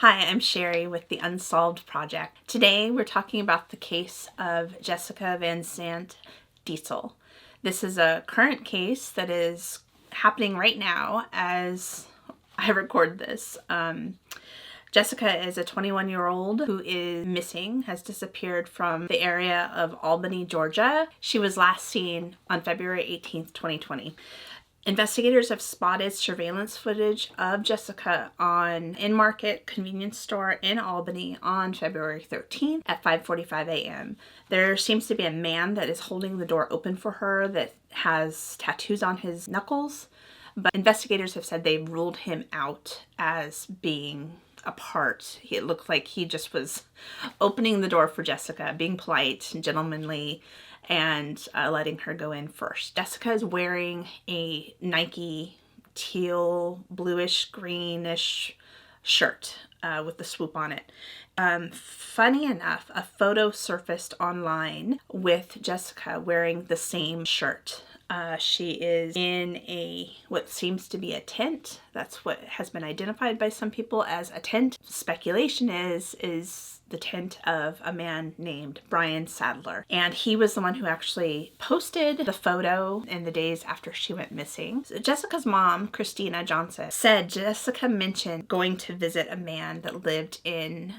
Hi, I'm Sherry with the Unsolved Project. Today we're talking about the case of Jessica Vanzant Dietzel. This is a current case that is happening right now as I record this. Jessica is a 21-year-old who is missing, has disappeared from the area of Albany, Georgia. She was last seen on February 18th, 2020. Investigators have spotted surveillance footage of Jessica on an in-market convenience store in Albany on February 13th at 5:45 a.m. There seems to be a man that is holding the door open for her that has tattoos on his knuckles, but investigators have said they've ruled him out as being a part. It looked like he just was opening the door for Jessica, being polite and gentlemanly, and letting her go in first. Jessica is wearing a Nike teal, bluish, greenish shirt with the swoop on it. Funny enough, a photo surfaced online with Jessica wearing the same shirt. She is in what seems to be a tent. That's what has been identified by some people as a tent. Speculation is the tent of a man named Brian Sadler. And he was the one who actually posted the photo in the days after she went missing. So Jessica's mom, Christina Johnson, said Jessica mentioned going to visit a man that lived in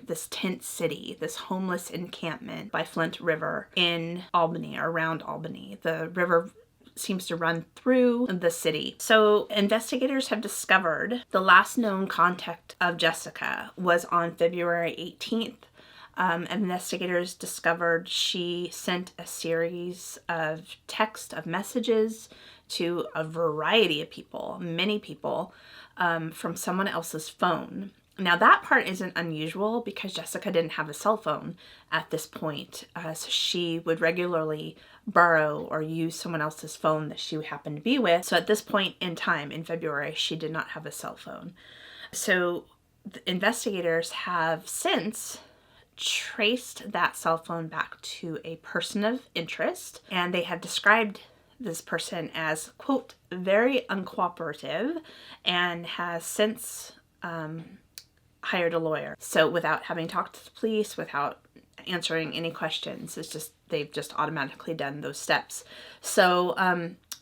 this tent city, this homeless encampment by Flint River in Albany, or around Albany. The river seems to run through the city. So investigators have discovered the last known contact of Jessica was on February 18th. Investigators discovered she sent a series of messages to a variety of people, many people, from someone else's phone. Now that part isn't unusual because Jessica didn't have a cell phone at this point, so she would regularly borrow or use someone else's phone that she happened to be with. So at this point in time, in February, she did not have a cell phone. So the investigators have since traced that cell phone back to a person of interest, and they have described this person as, quote, very uncooperative, and has since hired a lawyer. So without having talked to the police, without answering any questions, they've just automatically done those steps. So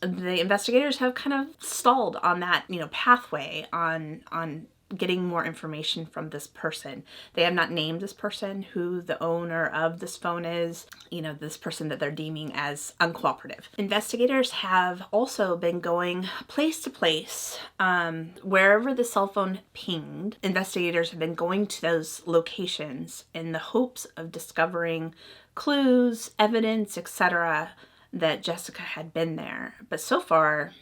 the investigators have kind of stalled on that, pathway on getting more information from this person. They have not named this person, who the owner of this phone is, this person that they're deeming as uncooperative. Investigators have also been going place to place. Wherever the cell phone pinged, investigators have been going to those locations in the hopes of discovering clues, evidence, etc., that Jessica had been there. But so far,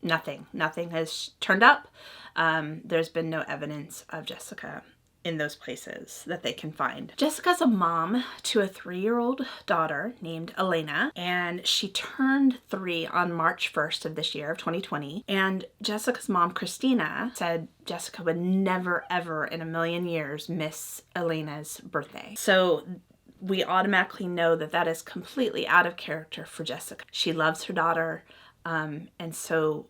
nothing has turned up. There's been no evidence of Jessica in those places that they can find. Jessica's a mom to a 3-year-old daughter named Elena, and she turned 3 on March 1st of this year, of 2020. And Jessica's mom, Christina, said Jessica would never, ever in a million years miss Elena's birthday. So we automatically know that is completely out of character for Jessica. She loves her daughter, and so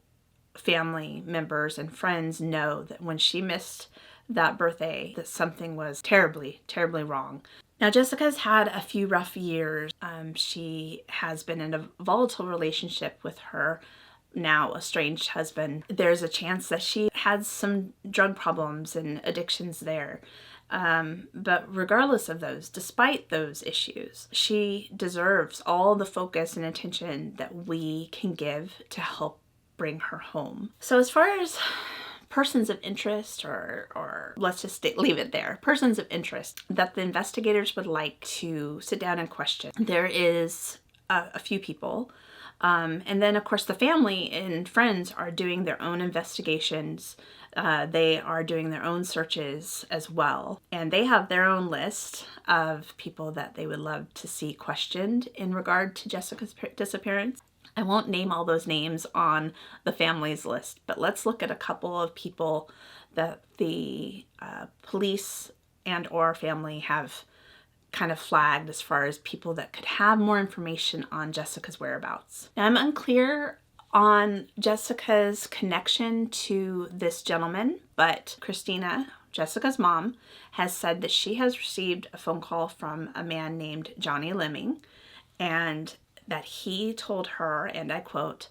family members and friends know that when she missed that birthday, that something was terribly, terribly wrong. Now, Jessica's had a few rough years. She has been in a volatile relationship with her now estranged husband. There's a chance that she had some drug problems and addictions there. But regardless of those, despite those issues, she deserves all the focus and attention that we can give to help bring her home. So as far as persons of interest, or let's just leave it there, persons of interest that the investigators would like to sit down and question, there is a few people. And then, of course, the family and friends are doing their own investigations. They are doing their own searches as well. And they have their own list of people that they would love to see questioned in regard to Jessica's disappearance. I won't name all those names on the family's list, but let's look at a couple of people that the police and or family have kind of flagged as far as people that could have more information on Jessica's whereabouts. Now, I'm unclear on Jessica's connection to this gentleman, but Christina Jessica's mom, has said that she has received a phone call from a man named Johnny Lemming, and that he told her, and I quote,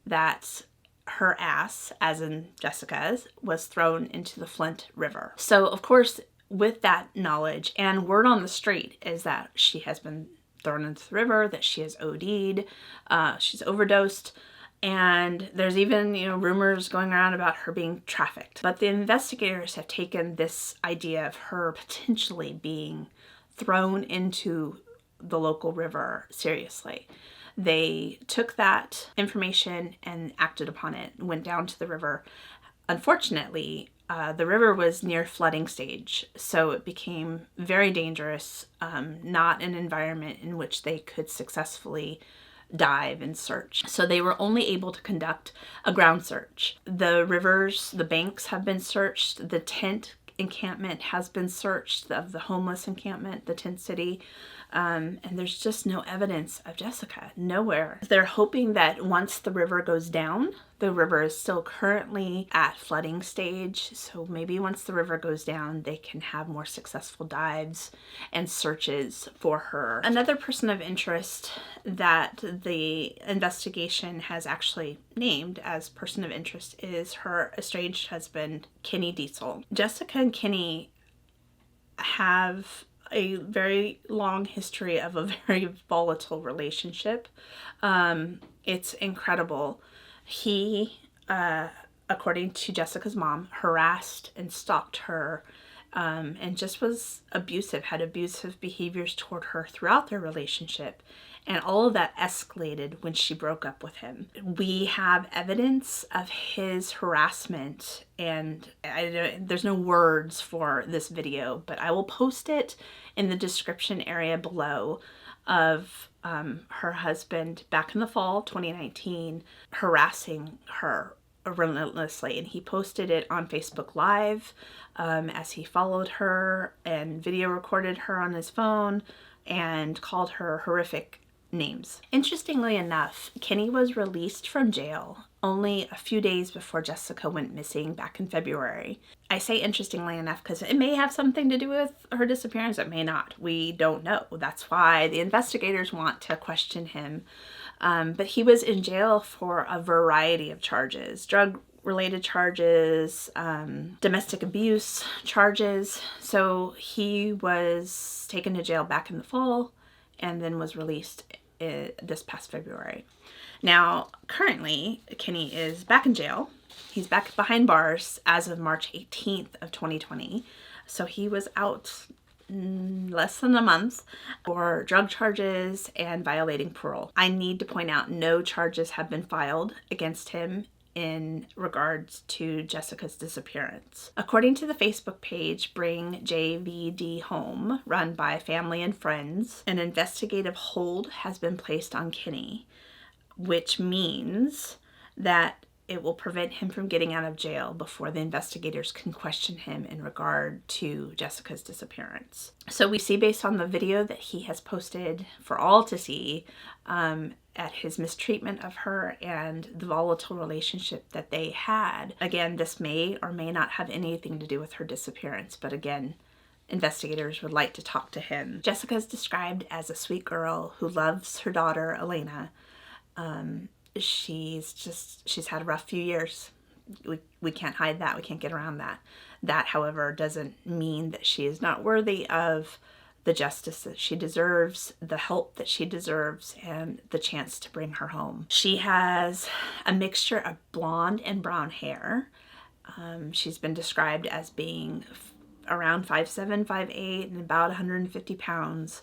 that her ass, as in Jessica's, was thrown into the Flint River. So, of course, with that knowledge, and word on the street is that she has been thrown into the river, that she has OD'd, she's overdosed, and there's even, rumors going around about her being trafficked. But the investigators have taken this idea of her potentially being thrown into the local river seriously. They took that information and acted upon it, went down to the river. Unfortunately, the river was near flooding stage, so it became very dangerous, not an environment in which they could successfully dive and search. So they were only able to conduct a ground search. The rivers, the banks have been searched, the tent encampment has been searched, of the homeless encampment, the tent city, and there's just no evidence of Jessica, nowhere. They're hoping that once the river goes down, the river is still currently at flooding stage, so maybe once the river goes down, they can have more successful dives and searches for her. Another person of interest that the investigation has actually named as person of interest is her estranged husband, Kenny Dietzel. Jessica and Kenny have a very long history of a very volatile relationship. It's incredible. He, according to Jessica's mom, harassed and stalked her, and just was abusive, had abusive behaviors toward her throughout their relationship. And all of that escalated when she broke up with him. We have evidence of his harassment, and there's no words for this video, but I will post it in the description area below, of her husband back in the fall of 2019 harassing her relentlessly. And he posted it on Facebook Live as he followed her and video recorded her on his phone and called her horrific names. Interestingly enough, Kenny was released from jail only a few days before Jessica went missing back in February. I say interestingly enough because it may have something to do with her disappearance, it may not. We don't know. That's why the investigators want to question him. But he was in jail for a variety of charges. Drug-related charges, domestic abuse charges. So he was taken to jail back in the fall and then was released this past February. Now, currently, Kenny is back in jail. He's back behind bars as of March 18th of 2020. So he was out less than a month for drug charges and violating parole. I need to point out no charges have been filed against him in regards to Jessica's disappearance. According to the Facebook page Bring JVD Home, run by family and friends, an investigative hold has been placed on Kenny, which means that it will prevent him from getting out of jail before the investigators can question him in regard to Jessica's disappearance. So we see, based on the video that he has posted for all to see, at his mistreatment of her and the volatile relationship that they had. Again, this may or may not have anything to do with her disappearance, but again, investigators would like to talk to him. Jessica is described as a sweet girl who loves her daughter, Elena. She's had a rough few years. We can't hide that. We can't get around that. That, however, doesn't mean that she is not worthy of the justice that she deserves, the help that she deserves, and the chance to bring her home. She has a mixture of blonde and brown hair. She's been described as being around 5'7", 5'8", and about 150 pounds.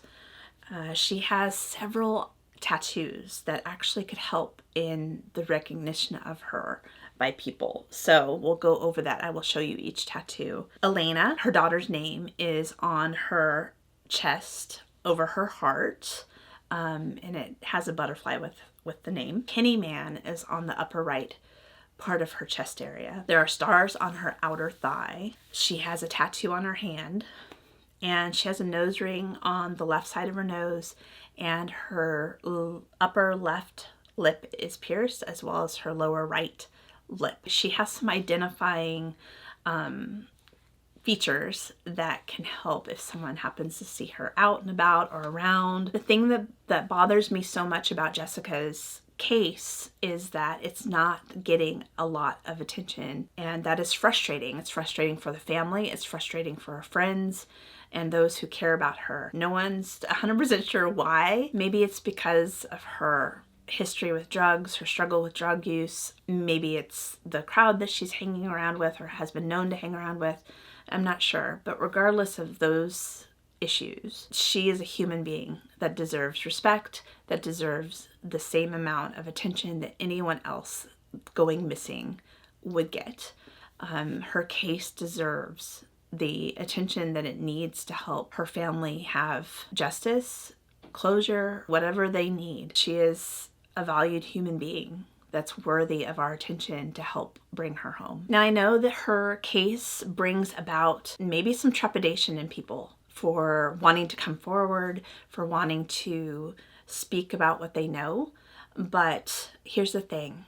She has several tattoos that actually could help in the recognition of her by people. So we'll go over that. I will show you each tattoo. Elena, her daughter's name, is on her chest over her heart, and it has a butterfly with the name. Kenny Man is on the upper right part of her chest area. There are stars on her outer thigh. She has a tattoo on her hand, and she has a nose ring on the left side of her nose, and her upper left lip is pierced, as well as her lower right lip. She has some identifying features that can help if someone happens to see her out and about or around. The thing that bothers me so much about Jessica's case is that it's not getting a lot of attention, and that is frustrating. It's frustrating for the family, it's frustrating for her friends and those who care about her. No one's 100% sure why. Maybe it's because of her history with drugs, her struggle with drug use. Maybe it's the crowd that she's hanging around with or has been known to hang around with. I'm not sure. But regardless of those issues, she is a human being that deserves respect, that deserves the same amount of attention that anyone else going missing would get. Her case deserves the attention that it needs to help her family have justice, closure, whatever they need. She is a valued human being that's worthy of our attention to help bring her home. Now, I know that her case brings about maybe some trepidation in people for wanting to come forward, for wanting to speak about what they know, but here's the thing.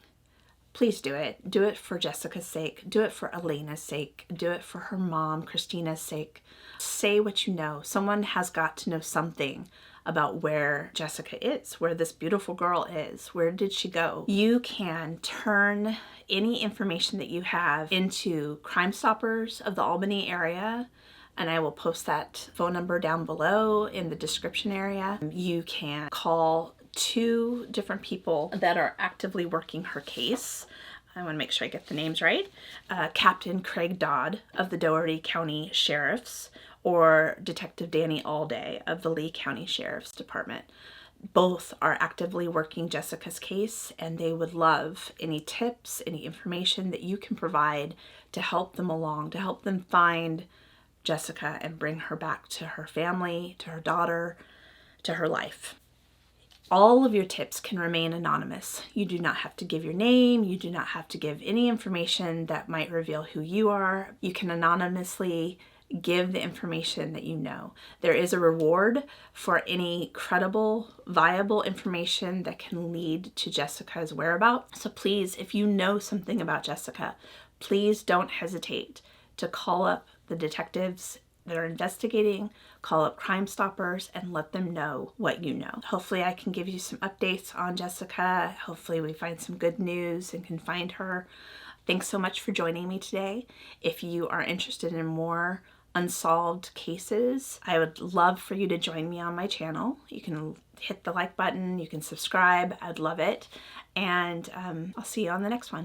Please do it. Do it for Jessica's sake. Do it for Elena's sake. Do it for her mom, Christina's sake. Say what you know. Someone has got to know something about where Jessica is, where this beautiful girl is. Where did she go? You can turn any information that you have into Crime Stoppers of the Albany area, and I will post that phone number down below in the description area. You can call 2 different people that are actively working her case. I want to make sure I get the names right. Captain Craig Dodd of the Dougherty County Sheriff's, or Detective Danny Alday of the Lee County Sheriff's Department. Both are actively working Jessica's case, and they would love any tips, any information that you can provide to help them along, to help them find Jessica and bring her back to her family, to her daughter, to her life. All of your tips can remain anonymous. You do not have to give your name. You do not have to give any information that might reveal who you are. You can anonymously give the information that you know. There is a reward for any credible, viable information that can lead to Jessica's whereabouts. So please, if you know something about Jessica, please don't hesitate to call up the detectives that are investigating, call up Crime Stoppers, and let them know what you know. Hopefully I can give you some updates on Jessica. Hopefully we find some good news and can find her. Thanks so much for joining me today. If you are interested in more unsolved cases, I would love for you to join me on my channel. You can hit the like button, you can subscribe. I'd love it. And I'll see you on the next one.